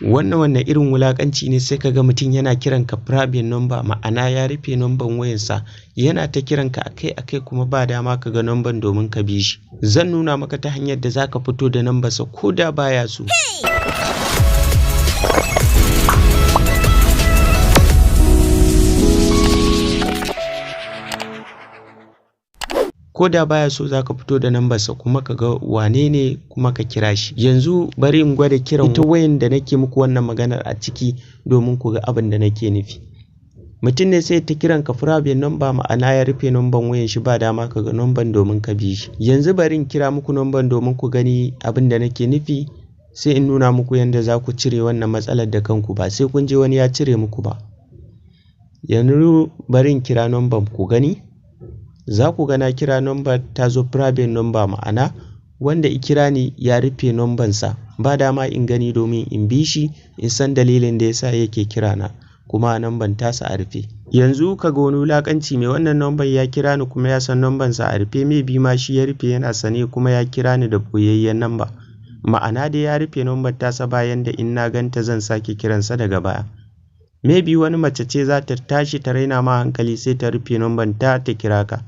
Wannan irin wulakanci ne, sai kaga mutum yana kiran ka private number, ma'ana ya rufe number wayarsa yana ta kiran ka akai kuma ba dama ka ga number domin ka bi shi. Zan nuna maka ta hanyar da zaka fito da number sa ko da baya so. Ko da baya so zaka fito da number sa kuma ka ga wane ne kuma ka kira shi. Yanzu bari in gwada kiran ita wayan da nake muku wannan maganar a ciki domin ku ga abin da nake nufi. Mutum ne sai ta kiran ka private number, ma'ana ya rufe number wayan shi ba dama ka ga number domin ka bi shi. Yanzu bari in kira muku number domin ku gani abin da nake nufi, sai in nuna muku yanda za ku cire wannan matsalar da kanku ba sai kun je wani ya cire muku ba. Yanzu bari in kira number ku gani. Za ku ga na kira number ta zo private number, ma'ana wanda i kira ni ya rufe number sa ba dama in gani domin in bi shi in san dalilin da yasa yake kira na, kuma number tasa a rufe. Yanzu ka ga wani wulakanci mai wannan number ya kira ni kuma ya san number sa a rufe, maybe ma shi ya rufe yana sane kuma ya kira ni da boyayyen number, ma'ana dai ya rufe number tasa bayan da in na ganta zan sake kiransa daga baya. Maybe wani mace ce za ta tashi ta raina ma hankali sai ta rufe number ta kira ka,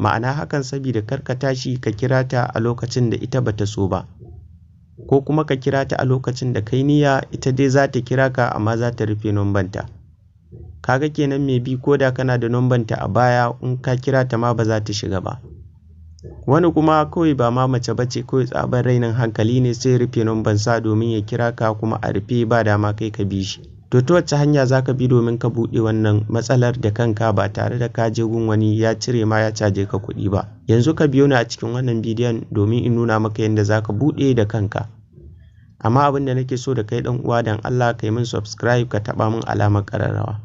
ma'ana hakan saboda kar ka tashi ka kira ta a lokacin da ita bata so ba, ko kuma ka kira ta a lokacin da kai niyya ita dai za ta kira ka amma za ta rufe number ta. Kaga kenan maybe ko da kana da number ta a baya in ka kira ta ma ba za ta shiga ba. Wani kuma kawai ba ma mace bace, kawai tsabar rainin hankali ne sai rufe number sa domin ya kira ka kuma a rufe ba dama kai ka bi shi. To ta wacce hanya za ka bi domin ka buɗe wannan matsalar da kanka ba tare da ka je gun wani ya cire ma ya caje ka kuɗi ba? Yanzu ka biyo ni a cikin wannan bidiyon domin in nuna maka yadda za ka buɗe da kanka. Amma abin da nake so da kai ɗan uwa, dan Allah ka yi min subscribe, ka taɓa min alamar ƙararrawa.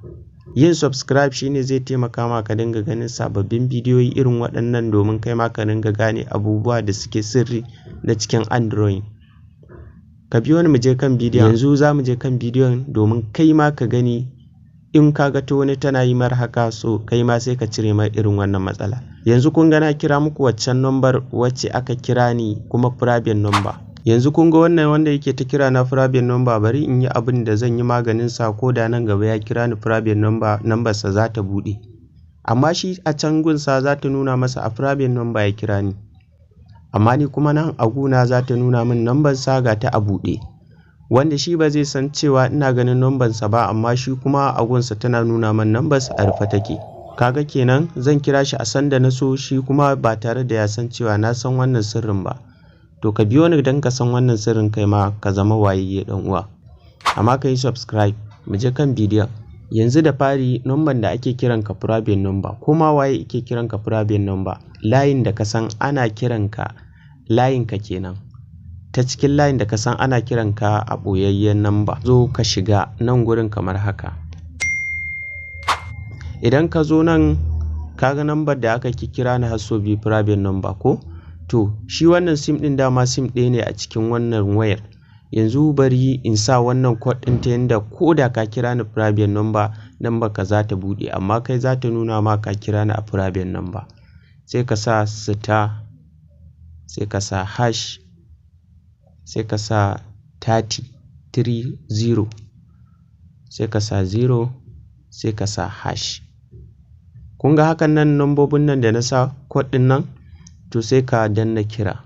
Yin subscribe shine zai taimaka ma ka dinga ganin sababbin bidiyoyi irin waɗannan domin kai ma ka dinga gane abubuwa da suke sirri na cikin Android. Ka biyo ni mu je kan bidiyon. Yanzu za mu je kan bidiyon domin kai ma ka gani in ka ga ta wani tana yi mar haka, so kai ma sai ka cire mai irin wannan matsala. Yanzu kun ga na kira muku waccan number wacce aka kira ni kuma private number. Yanzu kun ga wannan wanda yake ta kira na private number, bari in yi abin da zan yi maganin sa ko da nan gaba ya kira ni private number sa za ta buɗe. Amma shi a can gunsa za ta nuna masa a private number ya kira ni. Amma ni kuma nan a guna za ta nuna min number sa ga ta a buɗe, wanda shi ba zai san cewa ina ganin number sa ba, amma shi kuma a gunsa tana nuna min number sa a rufe take. Kaga kenan zan kira shi a sanda na so, shi kuma ba tare da ya san cewa na san wannan sirrin ba. To ka biyo ni dan ka san wannan sirrin kai ma ka zama wayayye dan uwa. Amma ka yi subscribe. Mu je kan bidiyon. Yanzu da fari number da ake kiran ka private number, ko ma waye yake kiran ka private number, layin da ka san ana kiran ka, layin ka kenan. Ta cikin layin da ka san ana kiran ka a boyayyen number, zo ka shiga nan gurin kamar haka. Idan ka zo nan kaga number da aka kira ni har sau biyu private number ko? To shi wannan sim din dama sim ɗaya ne a cikin wannan wayar. Yanzu bari in sa wannan code ɗin ta yanda ko da ka kira ni private number ka za ta buɗe, amma kai za ta nuna ma ka kira ni a private number. Sai ka sa star, sai ka sa hash, sai ka sa 30, sai ka sa 0, sai ka sa hash. Kun ga hakan nan nambobin nan da na sa code ɗin nan, to sai ka danna kira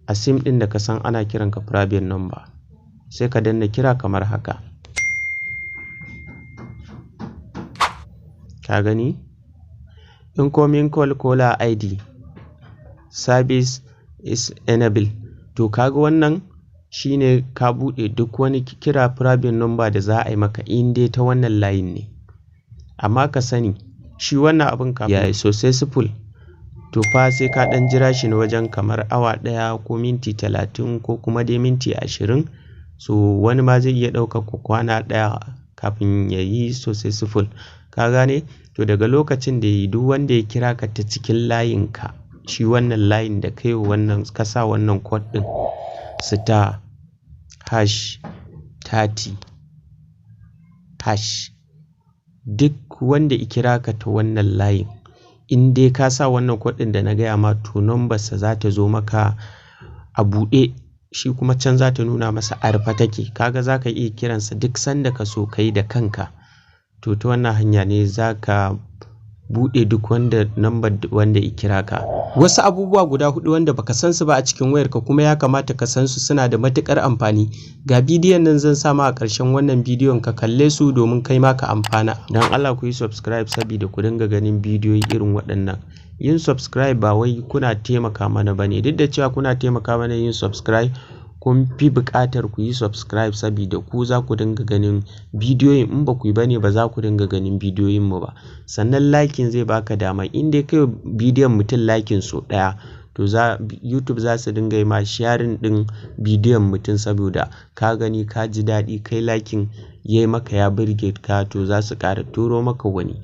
a sim ɗin da ka san ana kiran ka private number, sai ka danna kira kamar haka. Ka gani? Incoming call caller ID service is enabled. To kaga wannan shine ka buɗe duk wani kira private number da za a yi maka in dai ta wannan layin ne. Amma ka sani shi wannan abin ka yayi successful, to fa sai ka ɗan jira shi na wajen kamar awa ɗaya ko minti 30 ko kuma dai minti 20. So wani ma zai iya ɗaukar kwana ɗaya kafin ya yi successful. Ka gane? To daga lokacin da yi duk wanda ya kira ka ta cikin layin ka, shi wannan layin da kai wannan ka sa wannan code ɗin star hash 30 hash, duk wanda ya kira ka ta wannan layin, in dai ka sa wannan code ɗin da na gaya ma, to number sa za ta zo maka a buɗe. shi kuma can za ta nuna masa a rufe take. Kaga za ka iya kiransa duk sanda ka so kai da kanka. To ta wannan hanya ne za ka buɗe duk number wanda ya kira ka. Wasu abubuwa guda 4 wanda baka san su ba a cikin wayarka kuma ya kamata ka san su, suna da matukar amfani. Ga bidiyon nan zan sa ma a ƙarshen wannan bidiyon, ka kalle su domin kai ma ka amfana. Dan Allah ku yi subscribe saboda ku dinga ganin bidiyoyi irin waɗannan. Yin subscribe ba wai kuna taimaka mana bane, duk da cewa kuna taimaka mana yin subscribe, kun fi buƙatar ku yi subscribe saboda ku za ku dinga ganin bidiyoyin. In ba ku yi bane ba za ku dinga ganin bidiyoyin mu ba. Sannan liking zai baka dama, in dai kai bidiyon mutum liking so ɗaya, to YouTube za su dinga yi ma sharing ɗin bidiyon mutum, saboda ka gani ka ji daɗi kai liking yayi maka ya burge ka, to za su ƙara turo maka wani.